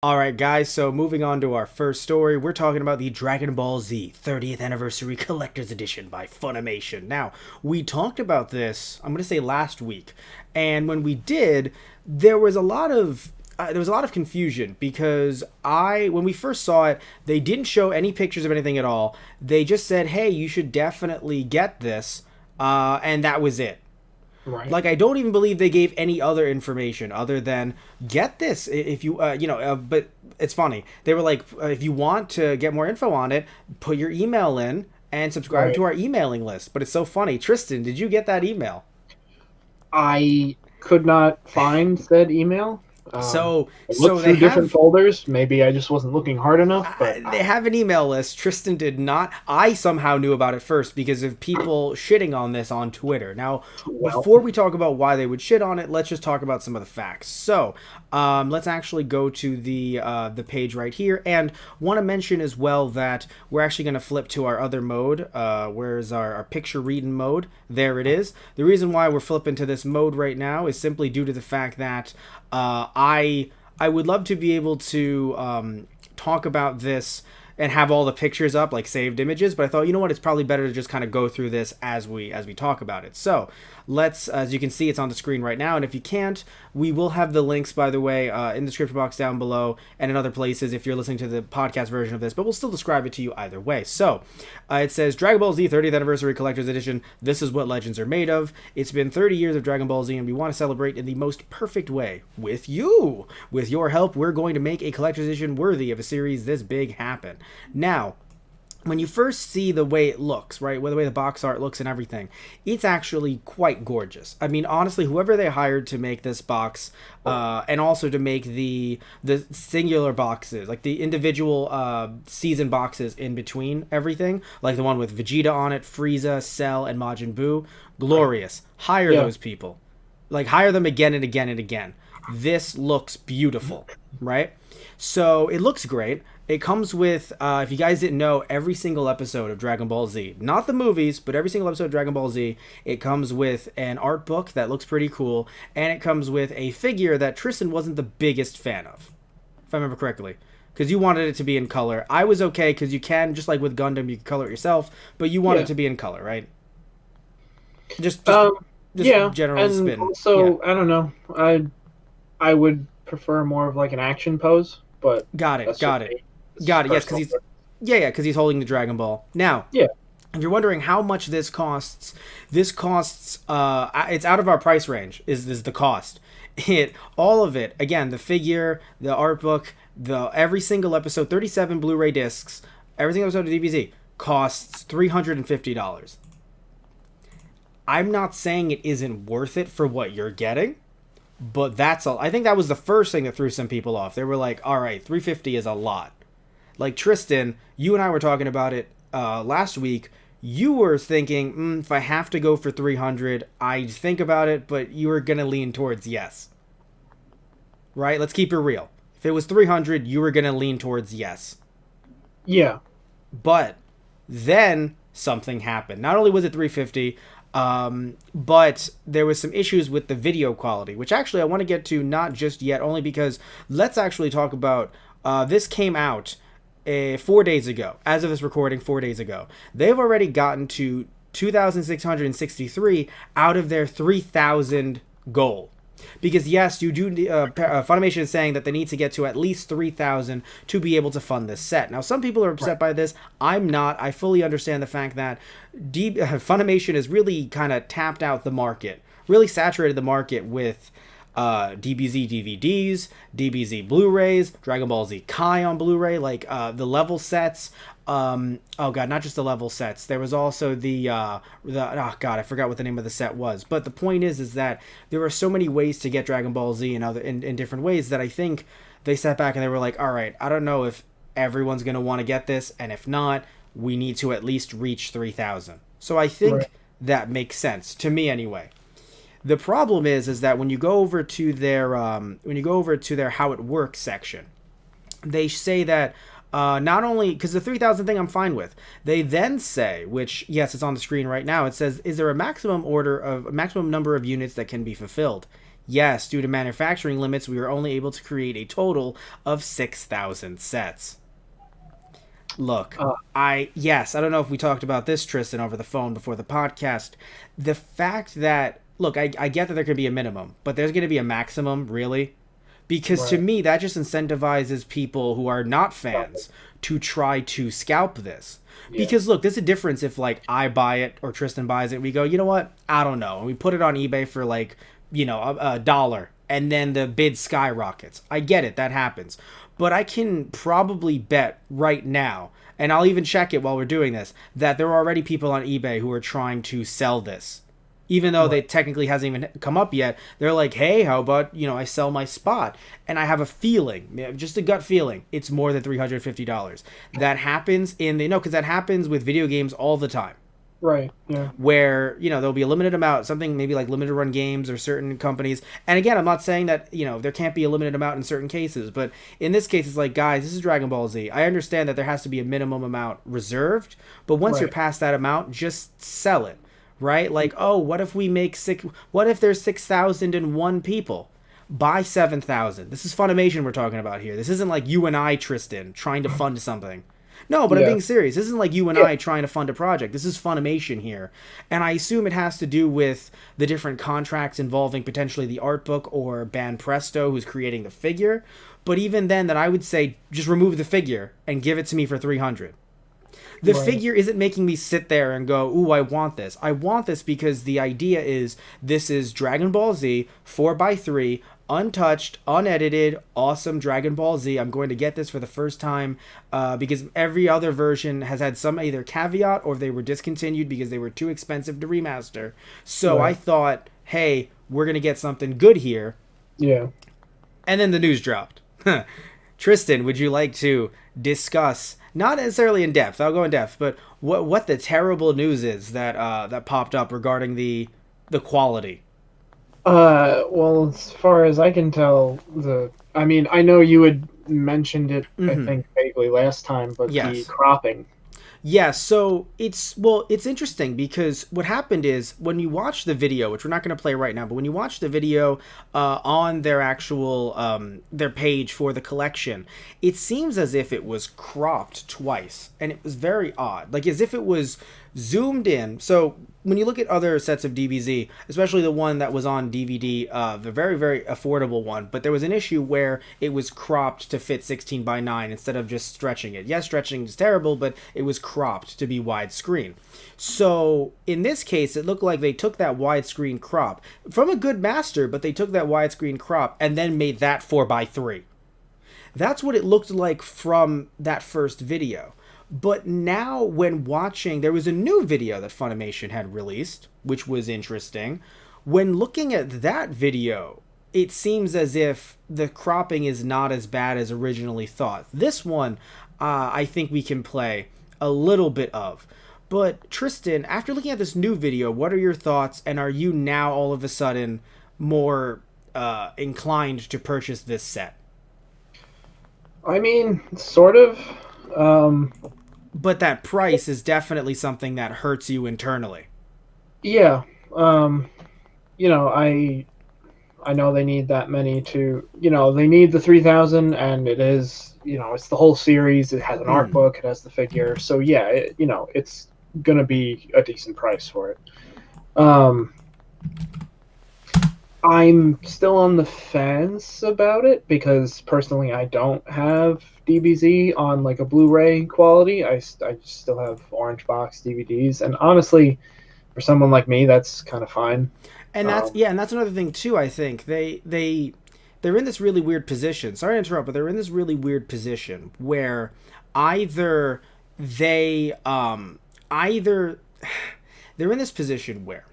Alright guys, so moving on to our first story, we're talking about the Dragon Ball Z 30th Anniversary Collector's Edition by Funimation. Now, we talked about this, I'm going to say last week, and when we did, there was a lot of confusion because when we first saw it, they didn't show any pictures of anything at all. They just said, hey, you should definitely get this, and that was it. Right. Like, I don't even believe they gave any other information other than get this if you but it's funny, they were like, if you want to get more info on it, put your email in and subscribe to Right. our emailing list. But it's so funny. Tristan, did you get that email? I could not find said email. So I so looked they through different have folders. Maybe I just wasn't looking hard enough, but they have an email list. Tristan did not. I somehow knew about it first because of people shitting on this on Twitter. Now, well, before we talk about why they would shit on it, let's just talk about some of the facts. So, let's actually go to the page right here, and want to mention as well that we're actually going to flip to our other mode. Where's our picture reading mode? There it is. The reason why we're flipping to this mode right now is simply due to the fact that I would love to be able to talk about this and have all the pictures up, like saved images, but I thought, you know what, it's probably better to just kind of go through this as we talk about it. So let's, as you can see, it's on the screen right now, and if you can't, we will have the links, by the way, in the description box down below and in other places if you're listening to the podcast version of this, but we'll still describe it to you either way. So it says Dragon Ball Z 30th Anniversary Collector's Edition. This is what legends are made of. It's been 30 years of Dragon Ball Z, and we want to celebrate in the most perfect way with you. With your help, we're going to make a collector's edition worthy of a series this big happen. Now, when you first see the way it looks, right, the way the box art looks and everything, it's actually quite gorgeous. I mean, honestly, whoever they hired to make this box, and also to make the singular boxes, like the individual season boxes in between everything, like the one with Vegeta on it, Frieza, Cell, and Majin Buu, glorious. Hire yeah, those people. Like, hire them again and again and again. This looks beautiful, right? So it looks great. It comes with, if you guys didn't know, every single episode of Dragon Ball Z, not the movies, but every single episode of Dragon Ball Z, it comes with an art book that looks pretty cool, and it comes with a figure that Tristan wasn't the biggest fan of, if I remember correctly, because you wanted it to be in color. I was okay, because you can, just like with Gundam, you can color it yourself, but you want yeah, it to be in color, right? Just, just, um, just yeah, general and spin. Yeah. also I don't know. I would prefer more of like an action pose, but Got it, that's just got it. me. It's Got just it. Yes, because personal. he's yeah, because he's holding the Dragon Ball. Now, Yeah, if you're wondering how much this costs it's out of our price range. Is the cost? It all of it. Again, the figure, the art book, the every single episode, 37 Blu-ray discs, every single episode of DBZ costs $350. I'm not saying it isn't worth it for what you're getting, but that's all. I think that was the first thing that threw some people off. They were like, "All right, 350 is a lot." Like Tristan, you and I were talking about it last week. You were thinking, if I have to go for 300, I'd think about it, but you were gonna lean towards yes, right? Let's keep it real. If it was 300, you were gonna lean towards yes. yeah, But then something happened. Not only was it 350, but there was some issues with the video quality, which actually I want to get to not just yet, only because let's actually talk about this came out 4 days ago. As of this recording, 4 days ago. They've already gotten to 2,663 out of their 3,000 goal. Because yes, you do. Funimation is saying that they need to get to at least 3,000 to be able to fund this set. Now, some people are upset right, by this. I'm not. I fully understand the fact that Funimation has really kind of tapped out the market, really saturated the market with DBZ DVDs, DBZ Blu-rays, Dragon Ball Z Kai on Blu-ray, like the level sets. Oh god, not just the level sets. There was also the oh god, I forgot what the name of the set was. But the point is that there are so many ways to get Dragon Ball Z in in different ways that I think they sat back and they were like, all right, I don't know if everyone's gonna want to get this, and if not, we need to at least reach 3,000. So I right, think that makes sense to me anyway. The problem is that when you go over to their how it works section, they say that not only because the 3,000 thing I'm fine with, they then say, which yes, it's on the screen right now. It says, "Is there a maximum number of units that can be fulfilled?" Yes, due to manufacturing limits, we were only able to create a total of 6,000 sets. Look, Uh, yes, I don't know if we talked about this, Tristan, over the phone before the podcast. The fact that, look, I get that there could be a minimum, but there's going to be a maximum, really? Because to right. me, that just incentivizes people who are not fans to try to scalp this. Yeah. Because look, there's a difference if like I buy it or Tristan buys it. We go, you know what? I don't know. And we put it on eBay for like, a dollar. And then the bid skyrockets. I get it. That happens. But I can probably bet right now, and I'll even check it while we're doing this, that there are already people on eBay who are trying to sell this even though they Right. technically hasn't even come up yet. They're like, hey, how about, I sell my spot? And I have a feeling, just a gut feeling, it's more than $350. That happens because that happens with video games all the time. Right. Yeah. Where, there'll be a limited amount, something maybe like limited run games or certain companies. And again, I'm not saying that, there can't be a limited amount in certain cases, but in this case, it's like, guys, this is Dragon Ball Z. I understand that there has to be a minimum amount reserved, but once you're Right. past that amount, just sell it, right? Like, oh, what if we make what if there's 6,001 people? Buy 7,000. This is Funimation we're talking about here. This isn't like you and I, Tristan, trying to fund something. No, but I'm Yeah. being serious. This isn't like you and Yeah. I trying to fund a project. This is Funimation here. And I assume it has to do with the different contracts involving potentially the art book or Ban Presto, who's creating the figure. But even then, I would say just remove the figure and give it to me for 300. The Right. figure isn't making me sit there and go, ooh, I want this. I want this because the idea is this is Dragon Ball Z 4x3, untouched, unedited, awesome Dragon Ball Z. I'm going to get this for the first time because every other version has had some either caveat or they were discontinued because they were too expensive to remaster. So I Right. thought, hey, we're going to get something good here. Yeah. And then the news dropped. Tristan, would you like to discuss, not necessarily in depth, I'll go in depth, but what the terrible news is that popped up regarding the quality? Well, as far as I can tell, I mean, I know you had mentioned it, I Hmm. think, vaguely last time, but the Yes. cropping. Yeah, so it's interesting because what happened is when you watch the video, which we're not going to play right now, but when you watch the video on their actual their page for the collection, it seems as if it was cropped twice, and it was very odd, like as if it was zoomed in. So when you look at other sets of DBZ, especially the one that was on DVD, the very, very affordable one, but there was an issue where it was cropped to fit 16 by 9 instead of just stretching it. Yes, stretching is terrible, but it was cropped to be widescreen. So in this case, it looked like they took that widescreen crop from a good master, but they took that widescreen crop and then made that 4x3. That's what it looked like from that first video. But now, when watching, there was a new video that Funimation had released, which was interesting. When looking at that video, it seems as if the cropping is not as bad as originally thought. This one, I think we can play a little bit of. But Tristan, after looking at this new video, what are your thoughts? And are you now all of a sudden more inclined to purchase this set? I mean, sort of. Um, But that price is definitely something that hurts you internally. yeah. Um, you know, I know they need that many to, they need the 3,000, and it is, it's the whole series. It has an art Mm. book, it has the figure. So yeah, it's gonna be a decent price for it. Um, I'm still on the fence about it because personally I don't have DBZ on like a Blu-ray quality. I still have orange box DVDs, and honestly, for someone like me, that's kind of fine. And that's Um, yeah, and that's another thing too. I think they're in this really weird position. Sorry to interrupt, but they're in this really weird position where either they either they're in this position where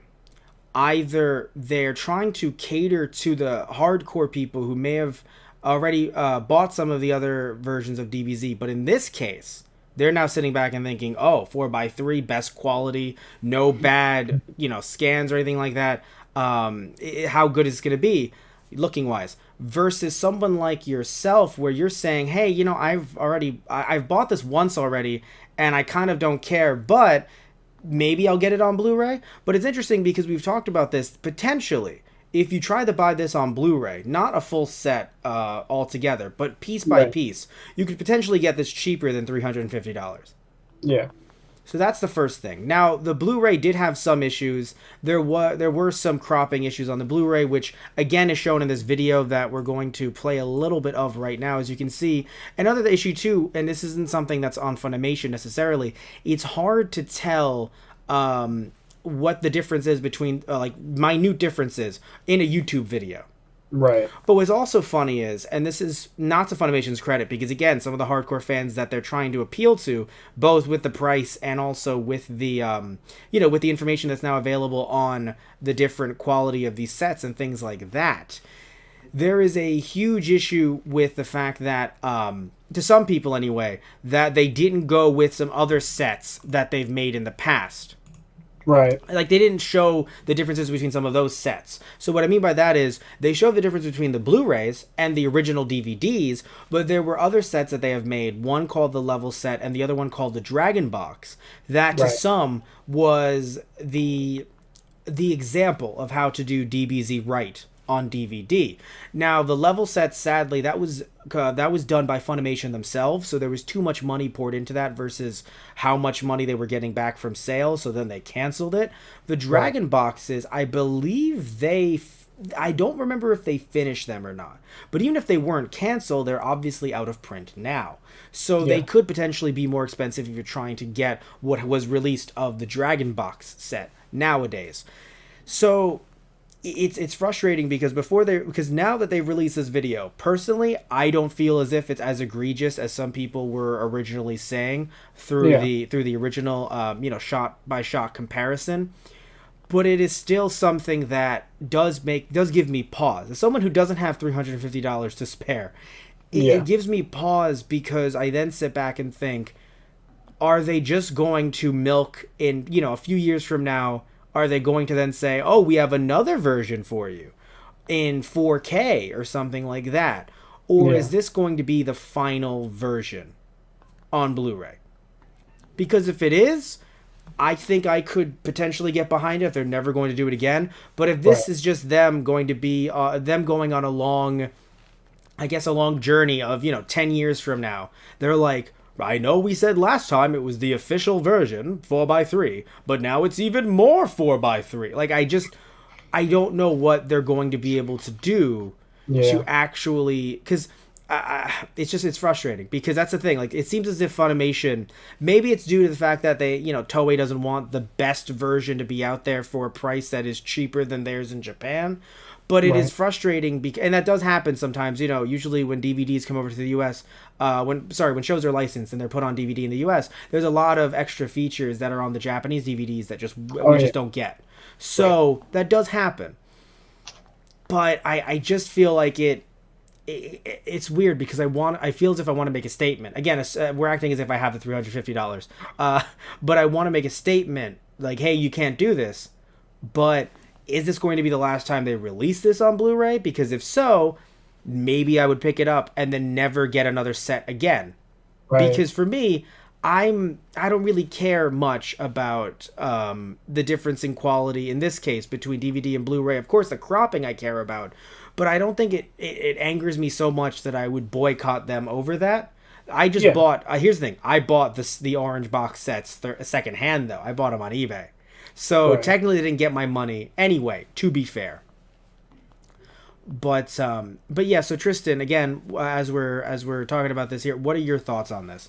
either they're trying to cater to the hardcore people who may have already bought some of the other versions of DBZ, but in this case, they're now sitting back and thinking, "Oh, 4x3, best quality, no bad, scans or anything like that. How good is it going to be, looking wise?" Versus someone like yourself, where you're saying, "Hey, I've bought this once already, and I kind of don't care, but maybe I'll get it on Blu-ray." But it's interesting because we've talked about this potentially. if you try to buy this on Blu-ray, not a full set altogether, but piece by Right. piece, you could potentially get this cheaper than $350. Yeah. So that's the first thing. Now, the Blu-ray did have some issues. There were some cropping issues on the Blu-ray, which again is shown in this video that we're going to play a little bit of right now. As you can see, another issue too, and this isn't something that's on Funimation necessarily. It's hard to tell what the difference is between like minute differences in a YouTube video. Right. But what's also funny is, and this is not to Funimation's credit, because again, some of the hardcore fans that they're trying to appeal to, both with the price and also with the, with the information that's now available on the different quality of these sets and things like that, there is a huge issue with the fact that, to some people anyway, that they didn't go with some other sets that they've made in the past. Right. Like, they didn't show the differences between some of those sets. So what I mean by that is, they show the difference between the Blu-rays and the original DVDs, but there were other sets that they have made, one called the Level Set and the other one called the Dragon Box, that to some was the example of how to do DBZ right on DVD. Now, the Level Set, sadly, that was done by Funimation themselves, so there was too much money poured into that versus how much money they were getting back from sales, so then they canceled it. The Dragon Boxes, I believe I don't remember if they finished them or not, but even if they weren't canceled, they're obviously out of print now. So they could potentially be more expensive if you're trying to get what was released of the Dragon Box set nowadays. So it's frustrating because now that they've released this video, personally, I don't feel as if it's as egregious as some people were originally saying through the original shot by shot comparison. But it is still something that does give me pause. As someone who doesn't have $350 to spare, it gives me pause, because I then sit back and think, are they just going to milk in a few years from now? Are they going to then say, oh, we have another version for you in 4K or something like that? Or is this going to be the final version on Blu-ray? Because if it is, I think I could potentially get behind it if they're never going to do it again. But if this is just them going to be, them going on a long journey of, 10 years from now, they're like, I know we said last time it was the official version, 4x3, but now it's even more 4x3. Like, I don't know what they're going to be able to do to actually, because it's frustrating, because that's the thing. Like, it seems as if Funimation, maybe it's due to the fact that they, Toei doesn't want the best version to be out there for a price that is cheaper than theirs in Japan. But it is frustrating, and that does happen sometimes. Usually when DVDs come over to the U.S., when shows are licensed and they're put on DVD in the U.S., there's a lot of extra features that are on the Japanese DVDs that we just don't get. So that does happen. But I just feel like it's weird, because I feel as if I want to make a statement. Again, we're acting as if I have the $350, but I want to make a statement like, hey, you can't do this, but is this going to be the last time they release this on Blu-ray? Because if so, maybe I would pick it up and then never get another set again. Right. Because for me, I don't really care much about the difference in quality, in this case, between DVD and Blu-ray. Of course, the cropping I care about, but I don't think it angers me so much that I would boycott them over that. I just bought, here's the thing, I bought the orange box sets secondhand, though. I bought them on eBay. So technically, they didn't get my money anyway, to be fair. But yeah. So Tristan, again, as we're talking about this here, what are your thoughts on this?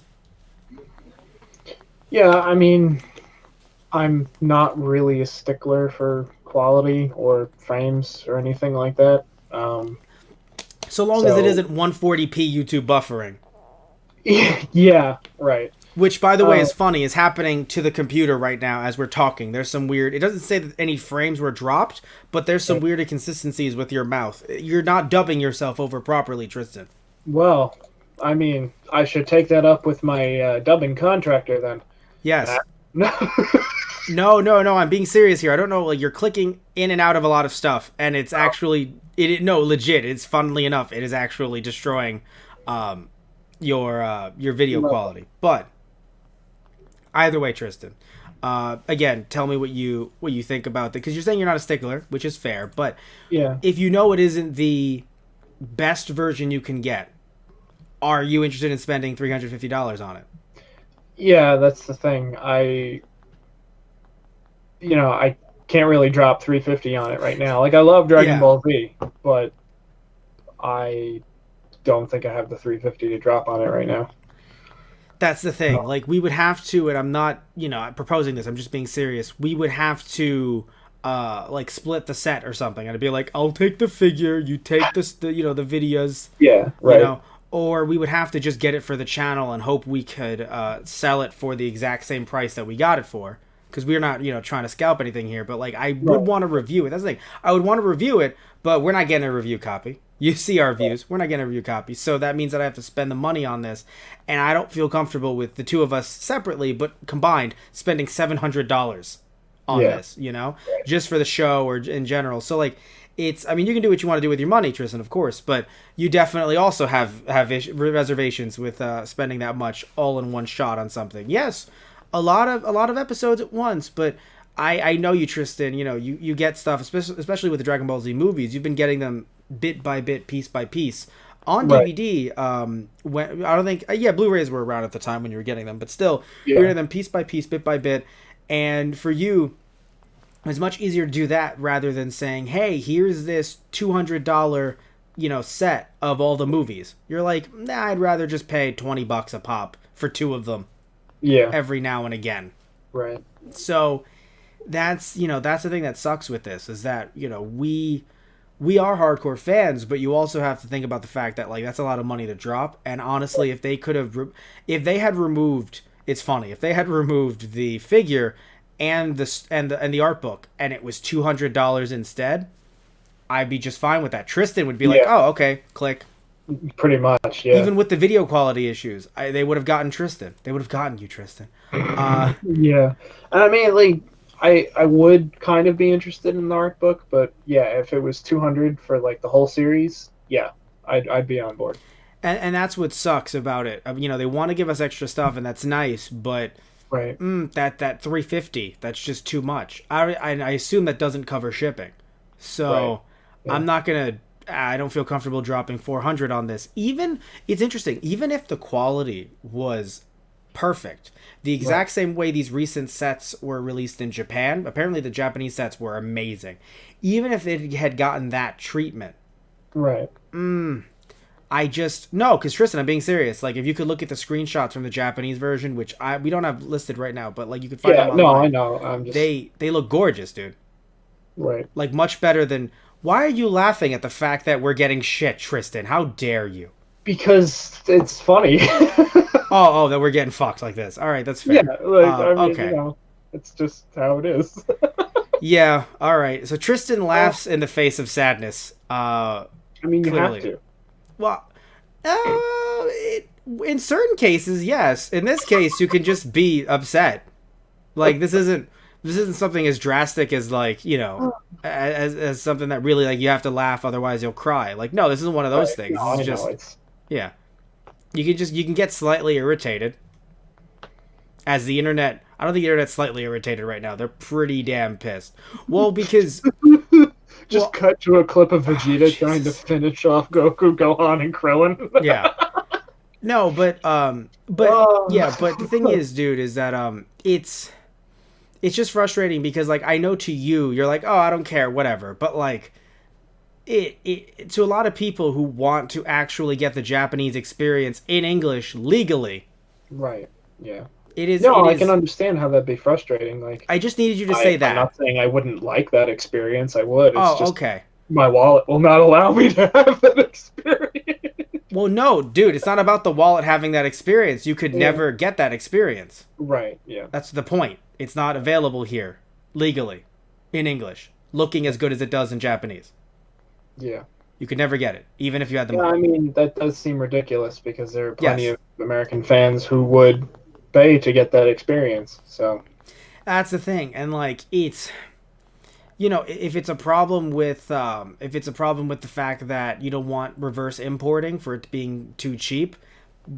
Yeah, I mean, I'm not really a stickler for quality or frames or anything like that. So long as it isn't 140p YouTube buffering. Yeah, right. Which, by the way, is funny, is happening to the computer right now as we're talking. There's some weird... It doesn't say that any frames were dropped, but there's some weird inconsistencies with your mouth. You're not dubbing yourself over properly, Tristan. Well, I mean, I should take that up with my dubbing contractor, then. Yes. No, I'm being serious here. I don't know, like, you're clicking in and out of a lot of stuff, and it's actually... legit. It's, funnily enough, it is actually destroying your video quality. But... either way, Tristan, Again, tell me what you think about that, because you're saying you're not a stickler, which is fair. But Yeah. if you know it isn't the best version you can get, are you interested in spending $350 on it? Yeah, that's the thing. I can't really drop 350 on it right now. Like I love Dragon Yeah. Ball Z, but I don't think I have the 350 to drop on it right now. That's the thing. No. Like, we would have to, and I'm not, proposing this. I'm just being serious. We would have to, like, split the set or something. And I'd be like, I'll take the figure, you take the videos, Yeah, you right. know. Or we would have to just get it for the channel and hope we could sell it for the exact same price that we got it for. Because we're not, trying to scalp anything here. But, like, I would Right. want to review it. That's the thing. I would want to review it, but we're not getting a review copy. You see our views. We're not getting a review copy. So that means that I have to spend the money on this. And I don't feel comfortable with the two of us separately, but combined, spending $700 on Yeah. this, just for the show or in general. So, like, I mean, you can do what you want to do with your money, Tristan, of course, but you definitely also have reservations with spending that much all in one shot on something. Yes, a lot of episodes at once, but I know you, Tristan. You get stuff, especially with the Dragon Ball Z movies. You've been getting them bit by bit, piece by piece on Right. DVD. When I don't think, yeah, Blu-rays were around at the time when you were getting them, but still, you're Yeah. getting them piece by piece, bit by bit, and for you, it's much easier to do that rather than saying, hey, here's this $200 set of all the movies. You're like, nah, I'd rather just pay $20 a pop for two of them Yeah. every now and again. Right. So that's the thing that sucks with this, is that we are hardcore fans, but you also have to think about the fact that, like, that's a lot of money to drop. And honestly, if they could have if they had removed, it's funny, if they had removed the figure and the art book, and it was $200 instead, I'd be just fine with that. Tristan would be like, Yeah. oh, okay, click. Pretty much. Yeah. Even with the video quality issues, they would have gotten Tristan. They would have gotten you, Tristan. Yeah. I mean, like, I would kind of be interested in the art book, but yeah, if it was 200 for like the whole series, yeah, I'd be on board. And that's what sucks about it. They want to give us extra stuff, and that's nice, but Right. that 350, that's just too much. I assume that doesn't cover shipping, so Right. Yeah. I'm not gonna. I don't feel comfortable dropping 400 on this. Even, it's interesting. Even if the quality was perfect, the exact same way these recent sets were released in Japan. Apparently, the Japanese sets were amazing. Even if it had gotten that treatment, Right. I just no, because Tristan, I'm being serious. Like, if you could look at the screenshots from the Japanese version, which we don't have listed right now, but like you could find Yeah. them No, online. I know. I'm just They look gorgeous, dude. right. Like, much better than. Why are you laughing at the fact that we're getting shit, Tristan? How dare you? Because it's funny. Oh, that we're getting fucked like this. All right, that's fair. Yeah. Like, I mean, Okay. it's just how it is. Yeah. All right. So Tristan laughs in the face of sadness. I mean, you Clearly. have to. Well, in certain cases, yes. In this case, you can just be upset. Like, this isn't something as drastic as, like, as something that really, like, you have to laugh, otherwise you'll cry. Like, no, this isn't one of those Right. things. No, This I is know. just, It's yeah. You can get slightly irritated. As the internet, I don't think the internet's slightly irritated right now. They're pretty damn pissed. Well, because just well, cut to a clip of Vegeta trying to Jesus. finish off Goku, Gohan, and Krillin. yeah. No, but Oh. yeah, but the thing is, dude, is that it's just frustrating because, like, I know to you, you're like, oh, I don't care, whatever. But, like, it to a lot of people who want to actually get the Japanese experience in English legally, Right. Yeah. it is. No, it I is, can understand how that'd be frustrating. Like, I just needed you to say I'm that. not saying I wouldn't like that experience. I would. It's Oh, just okay. my wallet will not allow me to have that experience. Well, no, dude, it's not about the wallet having that experience. You could Yeah. never get that experience. Right. Yeah. That's the point. It's not available here legally in English, looking as good as it does in Japanese. Yeah. You could never get it, even if you had the Yeah. money. I mean, that does seem ridiculous because there are plenty Yes. of American fans who would pay to get that experience. So. That's the thing, and, like, it's, if it's a problem with the fact that you don't want reverse importing for it being too cheap,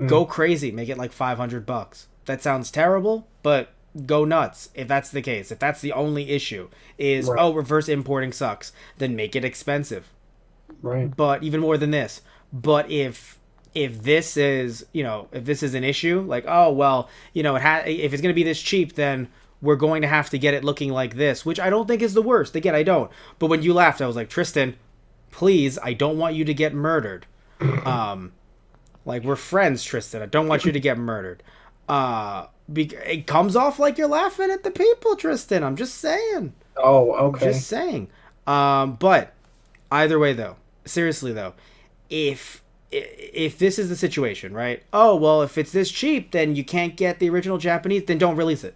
go crazy, make it like $500. That sounds terrible, but go nuts if that's the case. If that's the only issue is, Right. oh, reverse importing sucks, then make it expensive. Right. But even more than this, but if this is, if this is an issue, like, oh, well, if it's going to be this cheap, then we're going to have to get it looking like this, which I don't think is the worst. Again, I don't. But when you laughed, I was like, Tristan, please, I don't want you to get murdered. Like, we're friends, Tristan. I don't want you to get murdered. It comes off like you're laughing at the people, Tristan. I'm just saying. Oh, okay. I'm just saying. But either way, though, seriously, though, if this is the situation, right? Oh, well, if it's this cheap, then you can't get the original Japanese, then don't release it.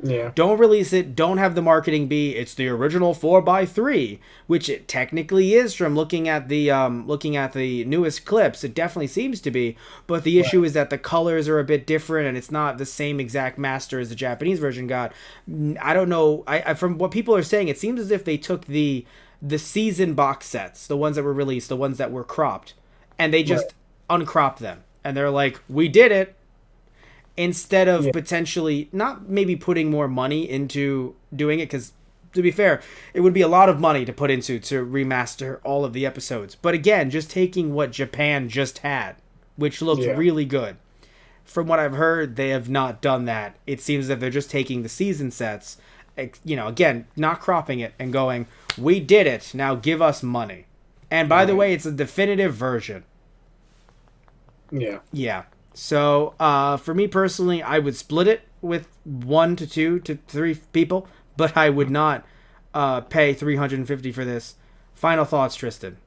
Yeah. Don't release it. Don't have the marketing be it's the original 4x3, which it technically is from looking at the newest clips. It definitely seems to be, but the issue is that the colors are a bit different and it's not the same exact master as the Japanese version got. I don't know. I from what people are saying, it seems as if they took the season box sets, the ones that were released, the ones that were cropped, and they just uncropped them. And they're like, we did it. Instead of potentially not maybe putting more money into doing it, because to be fair, it would be a lot of money to put into to remaster all of the episodes. But again, just taking what Japan just had, which looked really good. From what I've heard, they have not done that. It seems that they're just taking the season sets, again, not cropping it and going, we did it, now give us money. And by the way, it's a definitive version. Yeah. Yeah. So, for me personally, I would split it with 1 to 2 to 3 people, but I would not pay $350 for this. Final thoughts, Tristan?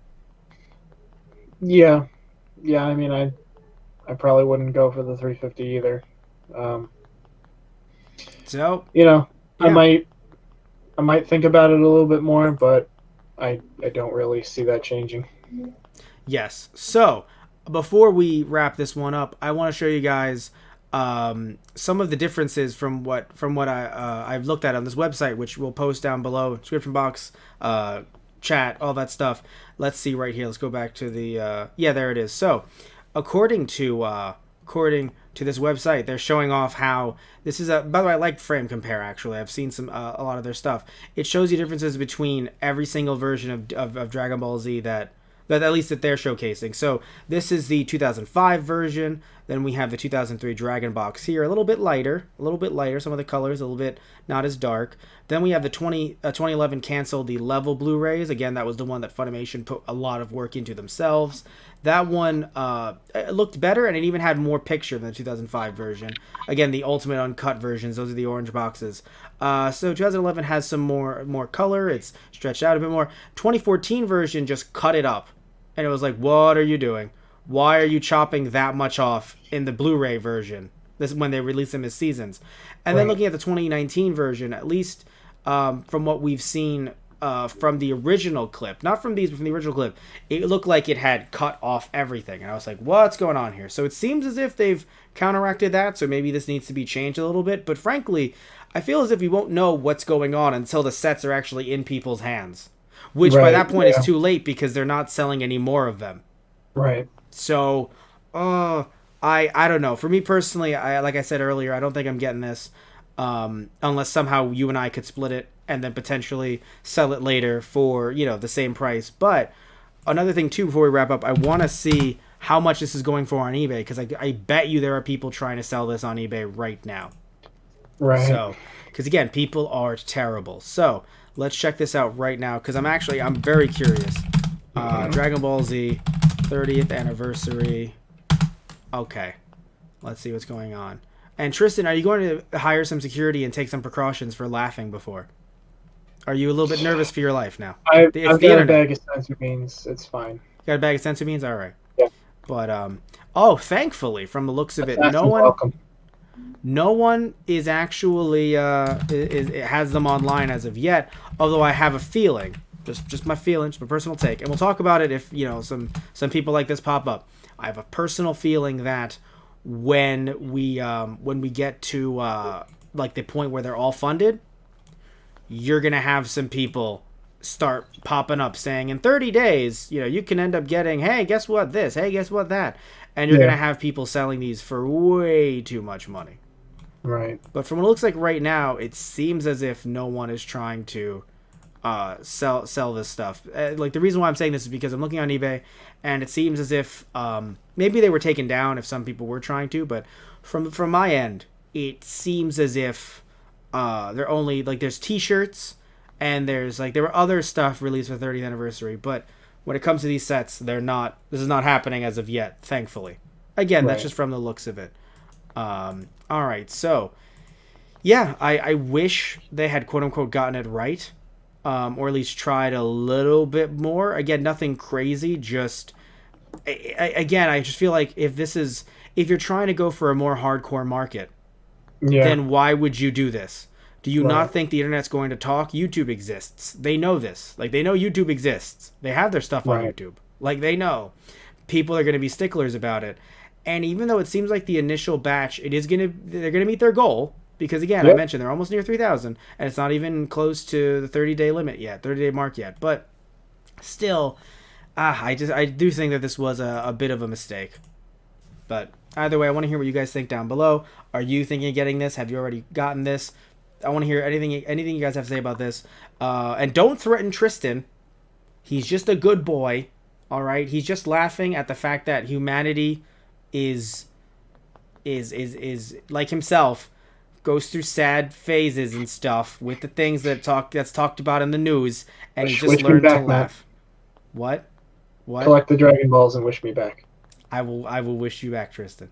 Yeah. I mean, I probably wouldn't go for the 350 either. So, I might think about it a little bit more, but I don't really see that changing. Yes. So, before we wrap this one up, I want to show you guys some of the differences from what I've looked at on this website, which we'll post down below, description box, chat, all that stuff. Let's see right here. Let's go back to the there it is. So, according to this website, they're showing off how this is by the way, I like Frame Compare. Actually, I've seen a lot of their stuff. It shows you differences between every single version of Dragon Ball Z that at least that they're showcasing. So this is the 2005 version. Then we have the 2003 Dragon Box here, a little bit lighter. Some of the colors a little bit not as dark. Then we have the 2011 canceled the Level Blu-rays. Again, that was the one that Funimation put a lot of work into themselves. That one it looked better, and it even had more picture than the 2005 version. Again, the ultimate uncut versions. Those are the orange boxes. So 2011 has some more color. It's stretched out a bit more. 2014 version just cut it up. And it was like, what are you doing? Why are you chopping that much off in the Blu-ray version? This is when they release them as seasons. And then looking at the 2019 version, at least from what we've seen from the original clip, not from these, but from the original clip, it looked like it had cut off everything. And I was like, what's going on here? So it seems as if they've counteracted that, so maybe this needs to be changed a little bit. But frankly, I feel as if we won't know what's going on until the sets are actually in people's hands. Which by that point is too late because they're not selling any more of them. Right. So, I don't know. For me personally, like I said earlier, I don't think I'm getting this unless somehow you and I could split it and then potentially sell it later for, the same price. But another thing, too, before we wrap up, I want to see how much this is going for on eBay because I bet you there are people trying to sell this on eBay right now. Right. So, because again, people are terrible. So, let's check this out right now because I'm very curious. Dragon Ball Z 30th anniversary. Okay. Let's see what's going on. And Tristan, are you going to hire some security and take some precautions for laughing before? Are you a little bit nervous for your life now? I've got a bag of sensu beans. It's fine. Got a bag of sensu beans? All right. Yeah. But, thankfully, from the looks of it, no one is actually it has them online as of yet. Although I have a feeling, just my feeling, just my personal take, and we'll talk about it if some people like this pop up. I have a personal feeling that when we get to like the point where they're all funded, you're gonna have some people start popping up saying in 30 days, you can end up getting, hey, guess what this, hey, guess what that, and you're gonna have people selling these for way too much money. Right. But from what it looks like right now, it seems as if no one is trying to sell this stuff. Like the reason why I'm saying this is because I'm looking on eBay, and it seems as if maybe they were taken down if some people were trying to, but from my end, it seems as if they're only like there's T-shirts and there's like there were other stuff released for 30th anniversary, but when it comes to these sets, they're not. This is not happening as of yet, thankfully. Again, that's Right. just from the looks of it. All right, so yeah, I wish they had quote unquote gotten it right, or at least tried a little bit more. Again, nothing crazy. Just again, I just feel like if you're trying to go for a more hardcore market, Yeah. then why would you do this? Do you Right. not think the internet's going to talk? YouTube exists. They know this. Like they know YouTube exists. They have their stuff on Right. YouTube. Like they know people are going to be sticklers about it. And even though it seems like the initial batch, they're gonna meet their goal because again, I Yep. mentioned they're almost near 3,000, and it's not even close to the 30-day limit yet, 30-day mark yet. But still, I do think that this was a bit of a mistake. But either way, I want to hear what you guys think down below. Are you thinking of getting this? Have you already gotten this? I want to hear anything you guys have to say about this. And don't threaten Tristan. He's just a good boy. All right, he's just laughing at the fact that humanity is like himself goes through sad phases and stuff with the things that's talked about in the news, and he just Wish me learned to back, Matt. laugh. What? What? Collect the Dragon Balls and wish me back. I will wish you back, Tristan.